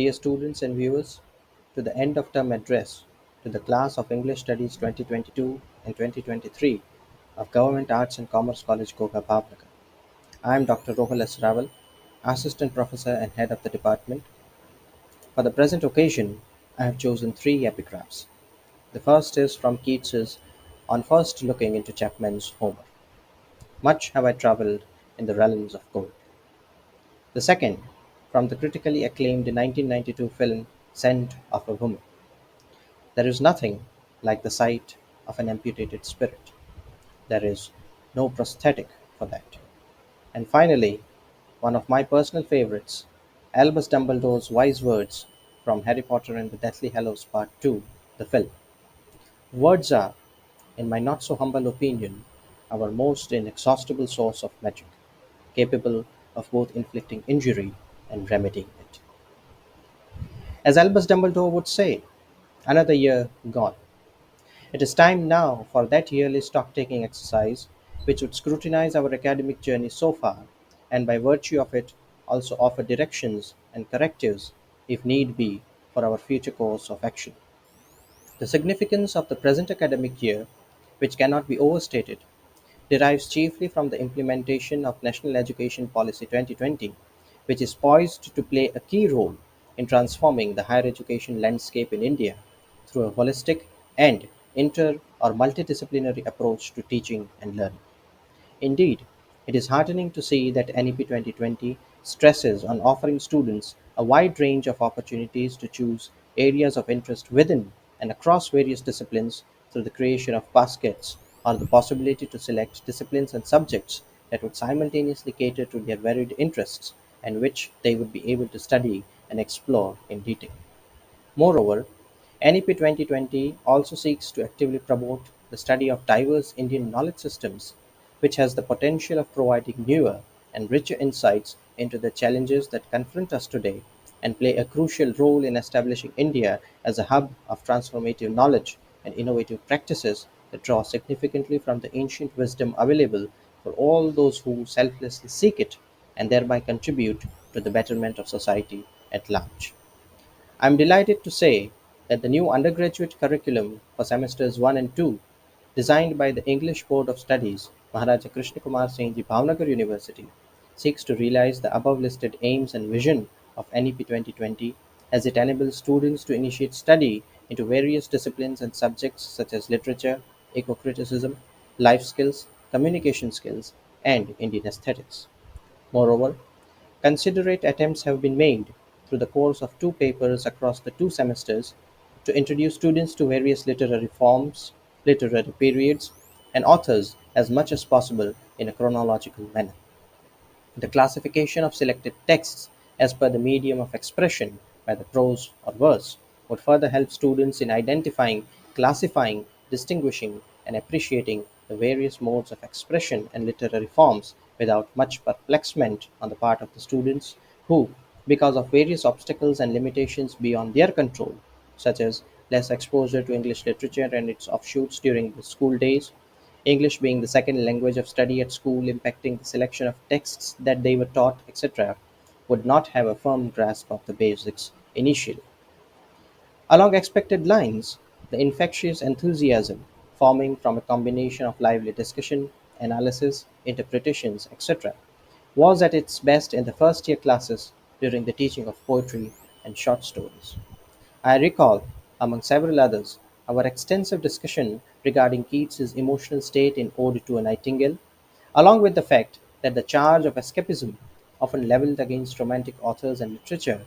Dear students and viewers, to the end of term address to the class of English Studies 2022 and 2023 of Government Arts and Commerce College, Ghogha, Bhavnagar. I am Dr. Rohal Raval, Assistant Professor and Head of the Department. For the present occasion, I have chosen three epigraphs. The first is from Keats's On First Looking into Chapman's Homer. Much have I travelled in the realms of gold. The second, from the critically acclaimed 1992 film Scent of a Woman. There is nothing like the sight of an amputated spirit. There is no prosthetic for that. And finally, one of my personal favorites, Albus Dumbledore's wise words from Harry Potter and the Deathly Hallows Part 2, the film. Words are, in my not so humble opinion, our most inexhaustible source of magic, capable of both inflicting injury and remedying it. As Albus Dumbledore would say, another year gone. It is time now for that yearly stock-taking exercise which would scrutinize our academic journey so far, and by virtue of it also offer directions and correctives, if need be, for our future course of action. The significance of the present academic year, which cannot be overstated, derives chiefly from the implementation of National Education Policy 2020, which is poised to play a key role in transforming the higher education landscape in India through a holistic and inter or multidisciplinary approach to teaching and learning. Indeed, it is heartening to see that NEP 2020 stresses on offering students a wide range of opportunities to choose areas of interest within and across various disciplines through the creation of baskets or the possibility to select disciplines and subjects that would simultaneously cater to their varied interests and which they would be able to study and explore in detail. Moreover, NEP 2020 also seeks to actively promote the study of diverse Indian knowledge systems, which has the potential of providing newer and richer insights into the challenges that confront us today and play a crucial role in establishing India as a hub of transformative knowledge and innovative practices that draw significantly from the ancient wisdom available for all those who selflessly seek it and thereby contribute to the betterment of society at large. I am delighted to say that the new undergraduate curriculum for semesters 1 and 2, designed by the English Board of Studies, Maharaja Krishna Kumar Singh Ji Bhavnagar University, seeks to realize the above listed aims and vision of NEP 2020 as it enables students to initiate study into various disciplines and subjects such as literature, eco-criticism, life skills, communication skills, and Indian aesthetics. Moreover, considerate attempts have been made through the course of two papers across the two semesters to introduce students to various literary forms, literary periods, and authors as much as possible in a chronological manner. The classification of selected texts as per the medium of expression, whether prose or verse, would further help students in identifying, classifying, distinguishing, and appreciating the various modes of expression and literary forms without much perplexement on the part of the students who, because of various obstacles and limitations beyond their control, such as less exposure to English literature and its offshoots during the school days, English being the second language of study at school impacting the selection of texts that they were taught, etc., would not have a firm grasp of the basics initially. Along expected lines, the infectious enthusiasm forming from a combination of lively discussion, analysis, interpretations, etc., was at its best in the first year classes during the teaching of poetry and short stories. I recall, among several others, our extensive discussion regarding Keats's emotional state in Ode to a Nightingale, along with the fact that the charge of escapism, often levelled against romantic authors and literature,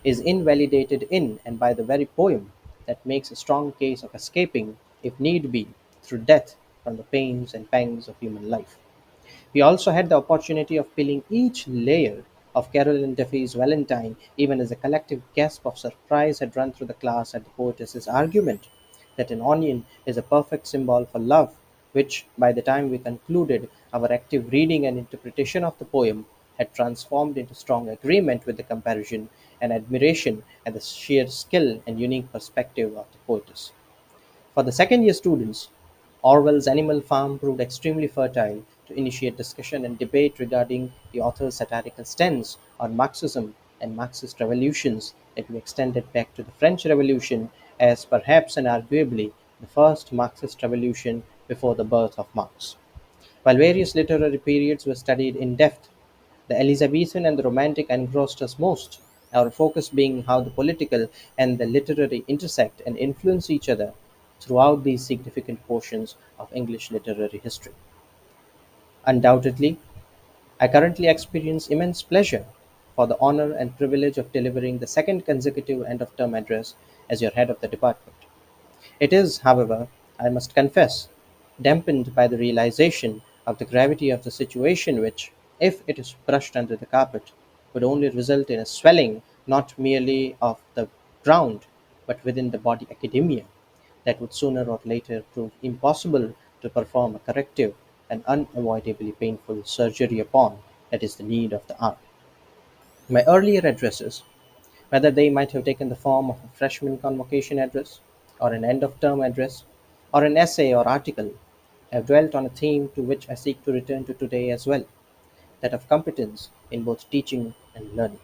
is invalidated in and by the very poem that makes a strong case of escaping, if need be, through death from the pains and pangs of human life. We also had the opportunity of peeling each layer of Carolyn Duffy's Valentine, even as a collective gasp of surprise had run through the class at the poetess's argument that an onion is a perfect symbol for love, which, by the time we concluded our active reading and interpretation of the poem, had transformed into strong agreement with the comparison and admiration at the sheer skill and unique perspective of the poetess. For the second year students, Orwell's Animal Farm proved extremely fertile to initiate discussion and debate regarding the author's satirical stance on Marxism and Marxist revolutions that we extended back to the French Revolution as perhaps and arguably the first Marxist revolution before the birth of Marx. While various literary periods were studied in depth, the Elizabethan and the Romantic engrossed us most, our focus being how the political and the literary intersect and influence each other throughout these significant portions of English literary history. Undoubtedly, I currently experience immense pleasure for the honor and privilege of delivering the second consecutive end of term address as your head of the department. It is, however, I must confess, dampened by the realization of the gravity of the situation which, if it is brushed under the carpet, would only result in a swelling not merely of the ground but within the body academia that would sooner or later prove impossible to perform a corrective and unavoidably painful surgery upon, that is the need of the hour. My earlier addresses, whether they might have taken the form of a freshman convocation address, or an end of term address, or an essay or article, have dwelt on a theme to which I seek to return to today as well, that of competence in both teaching and learning.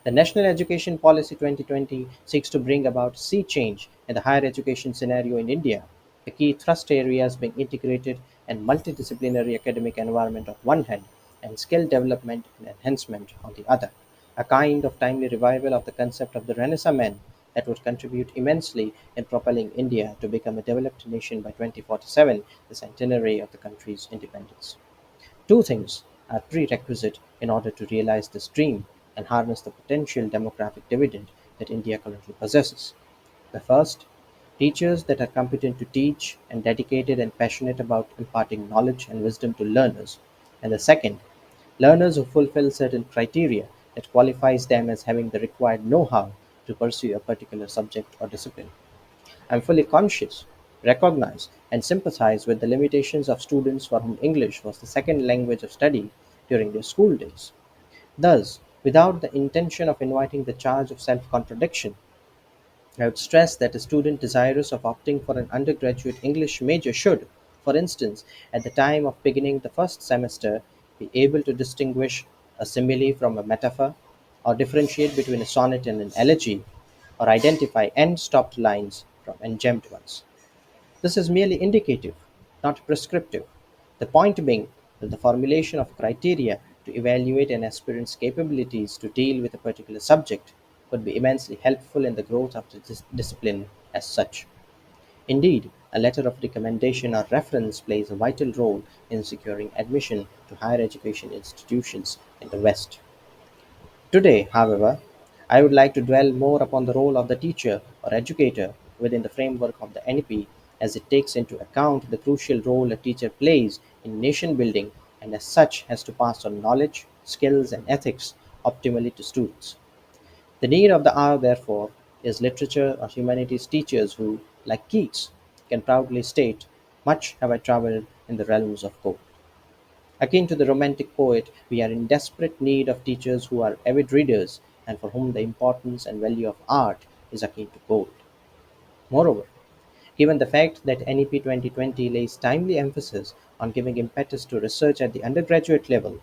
The National Education Policy 2020 seeks to bring about sea change in the higher education scenario in India, the key thrust areas being integrated and multidisciplinary academic environment on one hand and skill development and enhancement on the other, a kind of timely revival of the concept of the Renaissance man that would contribute immensely in propelling India to become a developed nation by 2047, the centenary of the country's independence. Two things are prerequisite in order to realize this dream and harness the potential demographic dividend that India currently possesses. The first, teachers that are competent to teach and dedicated and passionate about imparting knowledge and wisdom to learners. And the second, learners who fulfill certain criteria that qualifies them as having the required know-how to pursue a particular subject or discipline. I am fully conscious, recognize, and sympathize with the limitations of students for whom English was the second language of study during their school days. Thus, without the intention of inviting the charge of self contradiction, I would stress that a student desirous of opting for an undergraduate English major should, for instance, at the time of beginning the first semester, be able to distinguish a simile from a metaphor, or differentiate between a sonnet and an elegy, or identify end stopped lines from engemmed ones. This is merely indicative, not prescriptive, the point being that the formulation of criteria to evaluate an aspirant's capabilities to deal with a particular subject would be immensely helpful in the growth of the discipline as such. Indeed, a letter of recommendation or reference plays a vital role in securing admission to higher education institutions in the West. Today, however, I would like to dwell more upon the role of the teacher or educator within the framework of the NEP, as it takes into account the crucial role a teacher plays in nation building and as such has to pass on knowledge, skills, and ethics optimally to students. The need of the hour, therefore, is literature or humanities teachers who, like Keats, can proudly state, "Much have I travelled in the realms of gold." Akin to the Romantic poet, we are in desperate need of teachers who are avid readers and for whom the importance and value of art is akin to gold. Moreover, given the fact that NEP 2020 lays timely emphasis on giving impetus to research at the undergraduate level,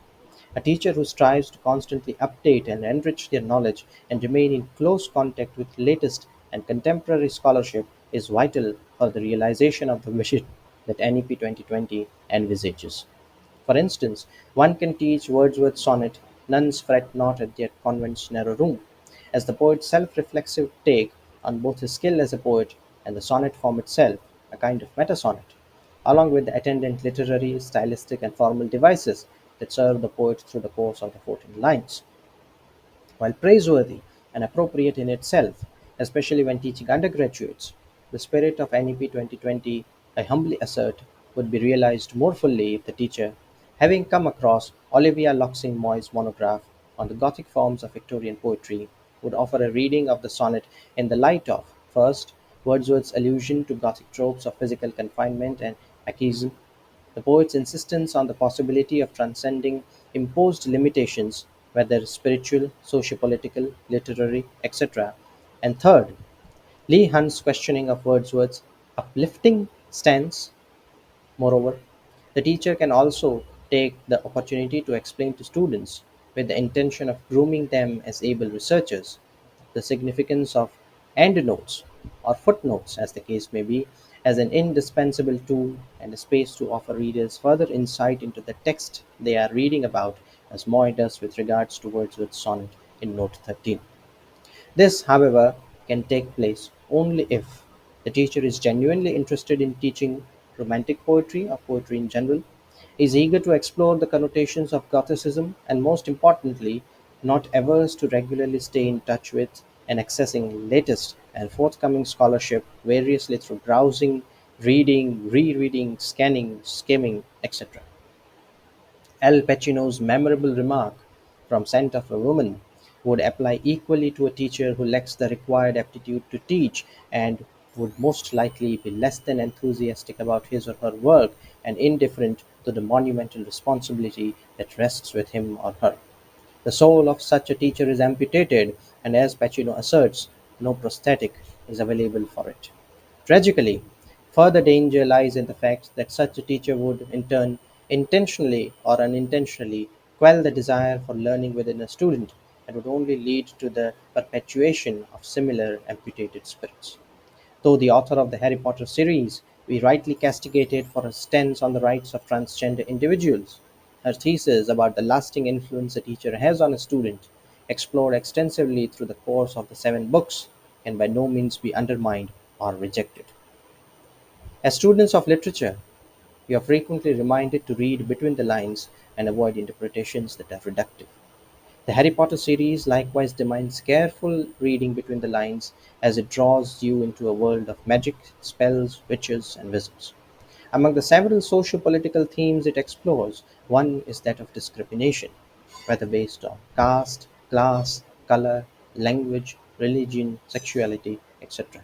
a teacher who strives to constantly update and enrich their knowledge and remain in close contact with latest and contemporary scholarship is vital for the realization of the vision that NEP 2020 envisages. For instance, one can teach Wordsworth's sonnet, "Nuns fret not at their convent's narrow room," as the poet's self-reflexive take on both his skill as a poet and the sonnet form itself, a kind of meta-sonnet, along with the attendant literary, stylistic, and formal devices that serve the poet through the course of the 14 lines. While praiseworthy and appropriate in itself, especially when teaching undergraduates, the spirit of NEP 2020, I humbly assert, would be realized more fully if the teacher, having come across Olivia Loxing Moy's monograph on the Gothic forms of Victorian poetry, would offer a reading of the sonnet in the light of, first, Wordsworth's allusion to Gothic tropes of physical confinement and asceticism, the poet's insistence on the possibility of transcending imposed limitations, whether spiritual, socio-political, literary, etc. And third, Leigh Hunt's questioning of Wordsworth's uplifting stance. Moreover, the teacher can also take the opportunity to explain to students with the intention of grooming them as able researchers. The significance of endnotes, or footnotes as the case may be, as an indispensable tool and a space to offer readers further insight into the text they are reading about, as Moy does with regards to Wordsworth's sonnet in Note 13. This, however, can take place only if the teacher is genuinely interested in teaching romantic poetry or poetry in general, is eager to explore the connotations of Gothicism, and most importantly, not averse to regularly stay in touch with and accessing latest and forthcoming scholarship variously through browsing, reading, rereading, scanning, skimming, etc. Al Pacino's memorable remark from "Scent of a Woman" would apply equally to a teacher who lacks the required aptitude to teach and would most likely be less than enthusiastic about his or her work and indifferent to the monumental responsibility that rests with him or her. The soul of such a teacher is amputated, and as Pacino asserts, no prosthetic is available for it. Tragically, further danger lies in the fact that such a teacher would, in turn, intentionally or unintentionally quell the desire for learning within a student and would only lead to the perpetuation of similar amputated spirits. Though the author of the Harry Potter series be rightly castigated for her stance on the rights of transgender individuals, her thesis about the lasting influence a teacher has on a student, explored extensively through the course of the 7 books, can by no means be undermined or rejected. As students of literature, we are frequently reminded to read between the lines and avoid interpretations that are reductive. The Harry Potter series likewise demands careful reading between the lines as it draws you into a world of magic, spells, witches, and wizards. Among the several socio-political themes it explores, one is that of discrimination, whether based on caste, class, color, language, religion, sexuality, etc.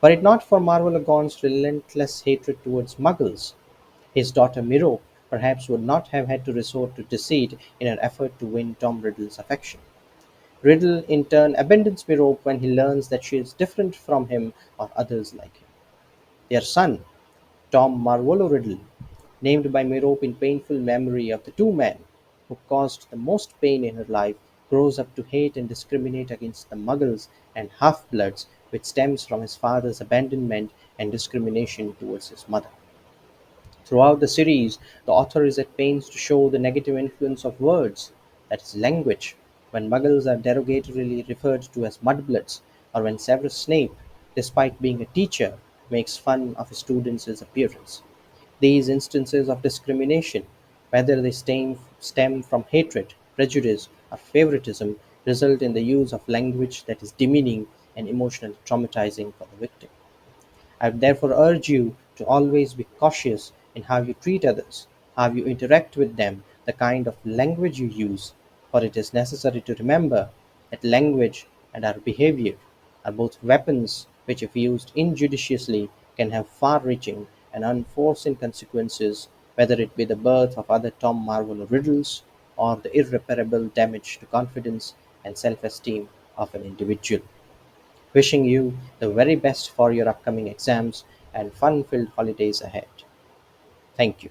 Were it not for Marvellagorn's relentless hatred towards Muggles, his daughter Merope perhaps would not have had to resort to deceit in her effort to win Tom Riddle's affection. Riddle in turn abandons Merope when he learns that she is different from him or others like him. Their son, Tom Marvolo Riddle, named by Merope in painful memory of the two men who caused the most pain in her life, grows up to hate and discriminate against the Muggles and half-bloods, which stems from his father's abandonment and discrimination towards his mother. Throughout the series, the author is at pains to show the negative influence of words, that is, language, when Muggles are derogatorily referred to as mudbloods, or when Severus Snape, despite being a teacher, makes fun of his students' appearance. These instances of discrimination, whether they stem from hatred, prejudice, or favoritism, result in the use of language that is demeaning and emotionally traumatizing for the victim. I would therefore urge you to always be cautious in how you treat others, how you interact with them, the kind of language you use, for it is necessary to remember that language and our behavior are both weapons which, if used injudiciously, can have far reaching and unforeseen consequences, whether it be the birth of other Tom Marvolo riddles or the irreparable damage to confidence and self esteem of an individual. Wishing you the very best for your upcoming exams and fun filled holidays ahead. Thank you.